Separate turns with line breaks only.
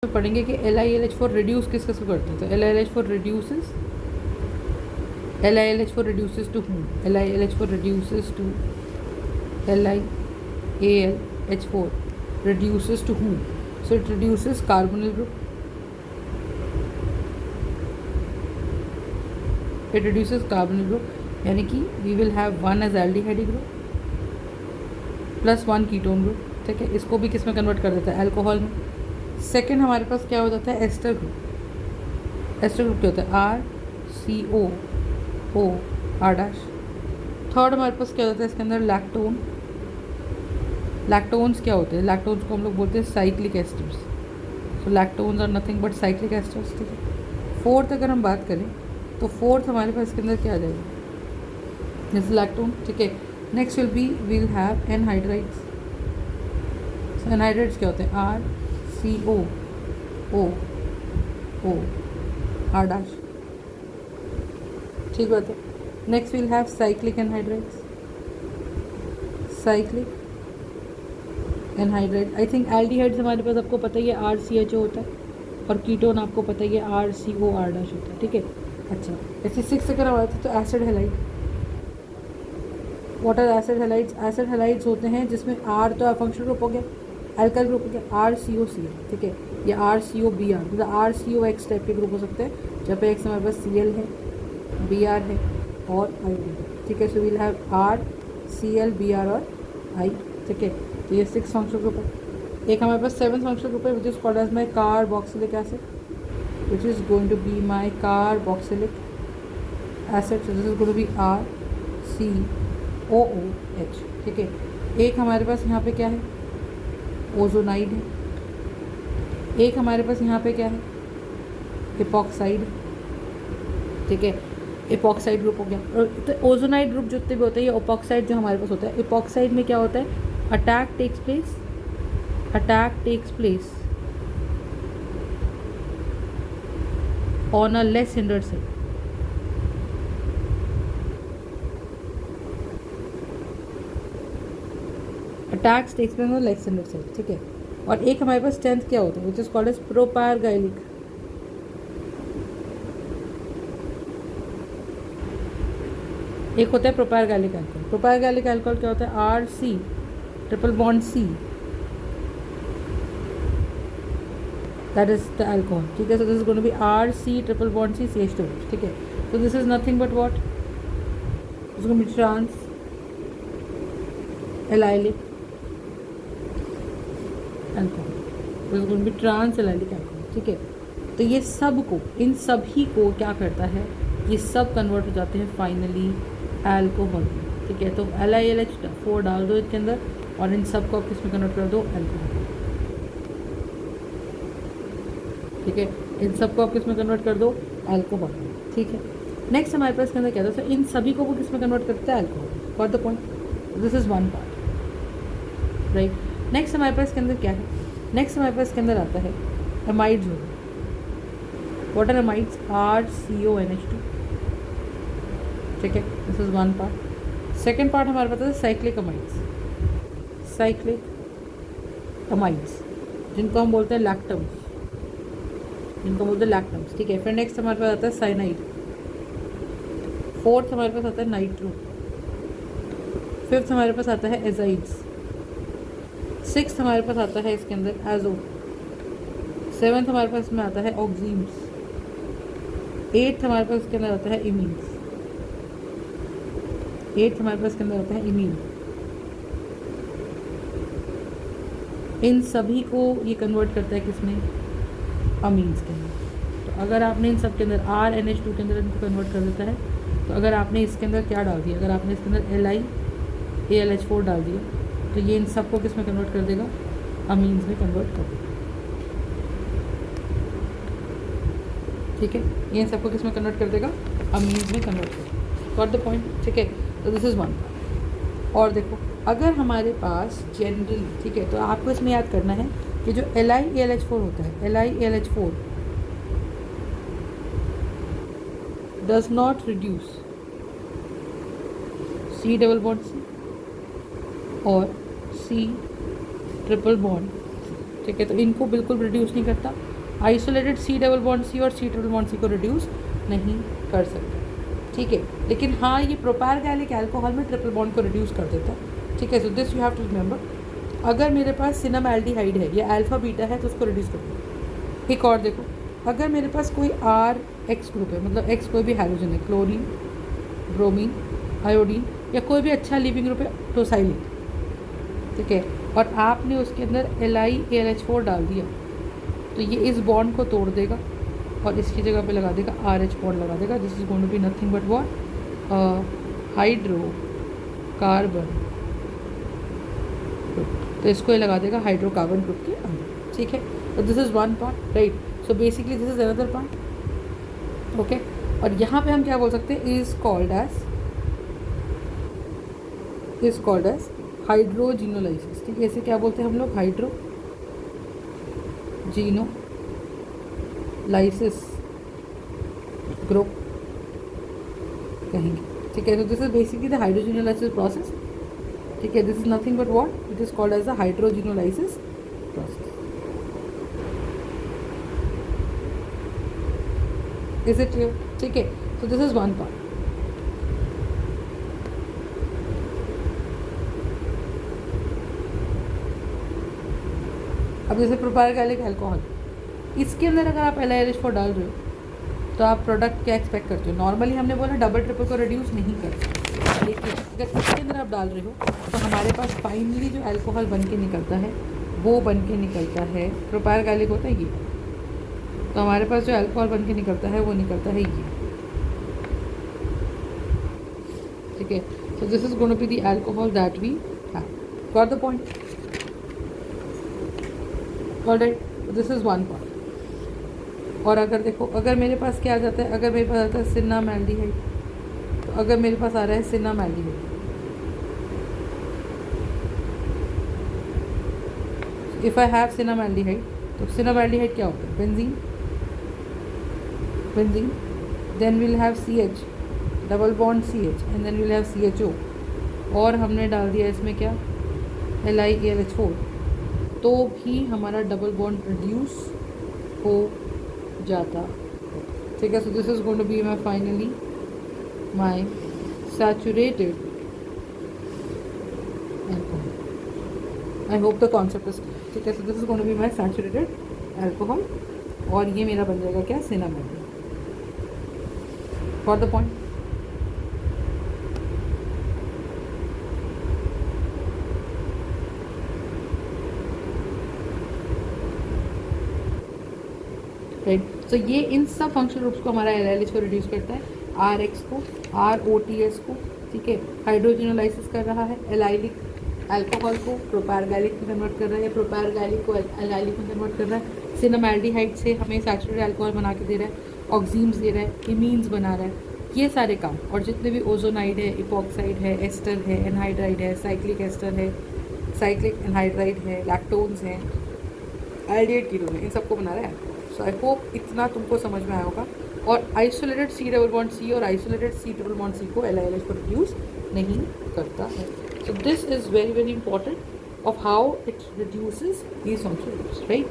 पढ़ेंगे कि LiLH4 reduce किस किस को करते हैं। तो LiLH4 reduces, LiLH4 reduces to whom? LiLH4 reduces to LiAlH4 reduces to whom? So it reduces carbonyl group. It reduces carbonyl group, यानी कि we will have one as aldehyde group plus one ketone group, ठीक है। इसको भी किस में convert कर देता है? अल्कोहल में। सेकेंड हमारे पास क्या हो जाता है? Ester group. एस्टर ग्रुप क्या होता है? RCOO R'। थर्ड हमारे पास क्या होता है इसके अंदर? लैक्टोन। लैक्टोन्स क्या होते हैं? लैक्टोन्स को हम लोग बोलते हैं cyclic esters. So lactones are nothing but cyclic esters, ठीक है। फोर्थ अगर हम बात करें तो फोर्थ हमारे पास इसके अंदर क्या आ जाएगा? दिस लैक्टोन, ठीक है। Next will have anhydrides. Anhydrides क्या होते हैं? RCOO R', ठीक बात है। Next will have cyclic anhydrides. Cyclic anhydride. I think aldehydes हमारे पास आपको पता ही है RCHO होता है, और कीटोन आपको पता ही है RCO R' होता है, ठीक है। अच्छा, ऐसे 6 अगर हमारे तो acid halide. What are acid halides? Acid halides होते हैं जिसमें R तो फंक्शनल ग्रुप हो गया, अल्काइल ग्रुप हो गया, RCOCl, ठीक है, या RCOBr, मतलब RCOX टाइप के ग्रुप हो सकते हैं, जहाँ पे X हमारे पास Cl है, Br है और I है, ठीक है। So will have R, Cl, Br और I, ठीक है। तो ये 6 फंक्शनल ग्रुप है। एक हमारे पास 7th फंक्शनल ग्रुप है which is called as my carboxylic acid, which is going to be my carboxylic acid. So this is going to be RCOOH, ठीक है। एक हमारे पास यहाँ पे क्या है? ओजोनाइड है। एक हमारे पास यहाँ पे क्या है? एपॉक्साइड, ठीक है। एपॉक्साइड ग्रुप हो गया। और तो ओजोनाइड ग्रुप जितने भी होते हैं, ये एपॉक्साइड जो हमारे पास होता है, एपॉक्साइड में क्या होता है? Attack takes place on a less hindered cell. Attacks takes place on less hindered cell, ठीक है। और एक हमारे पास 10th क्या होता है? Which is called as propargylic. एक होता है प्रोपायरगाइलिक अल्कोहल। प्रोपायरगाइलिक अल्कोहल क्या होता है? RC triple bond C, that is the alcohol, ठीक है। So this is going to be RC triple bond C CH2, ठीक है। So this is nothing but what? This is going to be trans allylic alcohol. This is going to be trans allylic alcohol, ठीक है। तो ये सब को, इन सभी को क्या करता है? ये सब कन्वर्ट हो जाते हैं फाइनली अल्कोहल, ठीक है। तो LiLH4 डाल दो इसके अंदर और इन सब को आप किस में कन्वर्ट कर दो? अल्कोहल, ठीक है। इन सब को आप किस में कन्वर्ट कर दो? अल्कोहल, ठीक है। नेक्स्ट हमारे पास इसके अंदर क्या था? इन सभी को वो किस में कन्वर्ट करता है? Alcohol. For the point, this is one part, right. Next हमारे पास इसके अंदर क्या है? नेक्स्ट हमारे पास इसके अंदर आता है एमाइड्स हो गए। What are amides? RCONH2, ठीक है। This is one part. Second part हमारे पास है साइक्लिक अमाइड्स। साइक्लिक अमाइड्स जिनको हम बोलते हैं लैक्टम्स, ठीक है। फिर नेक्स्ट हमारे पास आता है साइनाइड। फोर्थ हमारे पास आता है नाइट्रो। फिफ्थ हमारे पास आता है एजाइड्स। सिक्स्थ हमारे पास आता है इसके अंदर एजो। सेवन्थ हमारे पास में आता है ऑक्सीम्स। एट्थ हमारे पास इसके अंदर आता है इमीन्स। हमारे पास इसके अंदर आता है इमीन। इन सभी को ये कन्वर्ट करता है किसमें? अमीन्स के अंदर। तो अगर आपने इन सब के अंदर RNH2 के अंदर इनको कन्वर्ट कर देता है, तो अगर आपने इसके अंदर क्या डाल दिया? अगर आपने इसके अंदर LiAlH4 डाल दिया, तो ये इन सबको किस में कन्वर्ट कर देगा? अमीन्स में कन्वर्ट कर देगा, ठीक है। ये इन सबको किस में कन्वर्ट कर देगा? अमीन्स में कन्वर्ट कर देगा। गॉट द पॉइंट, ठीक है। तो दिस इज़ वन। और देखो, अगर हमारे पास जनरली, ठीक है, तो आपको इसमें याद करना है कि जो LiAlH4 होता है, LiAlH4 does not reduce C double bond C और C ट्रिपल बॉन्ड, ठीक है, तो इनको बिल्कुल रिड्यूस नहीं करता। Isolated C double bond C और सी ट्रिपल बॉन्ड सी को रिड्यूस नहीं कर सकता, ठीक है। लेकिन हाँ, ये प्रोपैरगैलिक अल्कोहल में ट्रिपल बॉन्ड को रिड्यूस कर देता है, ठीक है। So this you have to remember. अगर मेरे पास सिनेमैल्डिहाइड है या अल्फा बीटा है तो उसको रिड्यूस कर दो। एक और देखो, अगर मेरे पास कोई आर एक्स ग्रुप है, मतलब एक्स कोई भी हाइड्रोजन है, क्लोरीन, ब्रोमीन, आयोडीन, या कोई भी अच्छा लिविंग ग्रुप है टोसाइलिन, ठीक है, और आपने उसके अंदर LiAlH4 डाल दिया, तो ये इस बॉन्ड को तोड़ देगा और इसकी जगह पे लगा देगा RH बॉन्ड लगा देगा। This is going to be nothing but what, hydrocarbon, तो इसको ये लगा देगा हाइड्रोकार्बन ग्रुप के अंदर, ठीक है। तो this is one part, right. So basically this is another part, okay. और यहाँ पे हम क्या बोल सकते हैं, इज कॉल्ड एज हाइड्रोजिनोलाइसिस, ठीक है। इसे क्या बोलते हैं हम लोग, हाइड्रोजिनोलाइसिस ग्रुप कहेंगे, ठीक है। तो this is basically the hydrogenolysis process, ठीक है। This is nothing but what, it is called as the hydrogenolysis process. Is it clear, ठीक है। So this is one part. अब जैसे प्रोपैरगैलिक अल्कोहल, इसके अंदर अगर आप LiAlH4 डाल रहे हो तो आप प्रोडक्ट क्या एक्सपेक्ट करते हो। नॉर्मली हमने बोला डबल ट्रिपल को रिड्यूस नहीं करते, लेकिन अगर इसके अंदर आप डाल रहे हो तो हमारे पास फाइनली जो अल्कोहल बन के निकलता है वो बन के निकलता है, प्रोपैरगैलिक होता है ये, तो हमारे पास जो अल्कोहल बन के निकलता है वो निकलता है ये, ठीक है। So this is going to be the alcohol that we have, got the point, alright. This is one part. और अगर देखो, अगर मेरे पास क्या आ जाता है, अगर मेरे पास आता है सिनेमैल्डिहाइड, तो अगर मेरे पास आ रहा है सिनेमैल्डिहाइड, इफ़ आई हैव सिनेमैल्डिहाइड, तो सिनेमैल्डिहाइड क्या होता है, benzene, then will have CH, double bond CH, and then will have CHO, और हमने डाल दिया इसमें क्या, LiAlH4, तो भी हमारा डबल बॉन्ड रिड्यूस हो जाता, ठीक है। So this is going to be my finally my saturated alcohol. I hope the concept is, ठीक है। So this is going to be my saturated alcohol, और ये मेरा बन जाएगा क्या, cinnamaldehyde, for the point. Right, so ये इन सब फंक्शनल ग्रुप्स को हमारा LiAlH को रिड्यूस करता है, RX को, ROTS को, ठीक है, हाइड्रोजिनोलाइसिस कर रहा है, एलाइलिक अल्कोहल को प्रोपैरगैलिक में कन्वर्ट कर रहा है, प्रोपैरगैलिक को एलाइलिक में कन्वर्ट कर रहा है, सिनेमैल्डिहाइड से हमें सैचुरेटेड अल्कोहल बना के दे रहा है, ऑक्सीम्स दे रहा है, इमीन्स बना रहा है, ये सारे काम। और जितने भी ओजोनाइड है, इपॉक्साइड है, एस्टर है, एनहाइड्राइड है, साइक्लिक एस्टर है, साइक्लिक एनहाइड्राइड है, लैक्टोन्स हैं, एल्डिहाइड कीटोन है, इन सबको बना रहा है। सो आई होप इतना तुमको समझ में आया होगा। और isolated C double bond C और isolated C triple bond C को LiAlH को रिड्यूस नहीं करता है। So this is very very important of how it reduces these functional groups, right.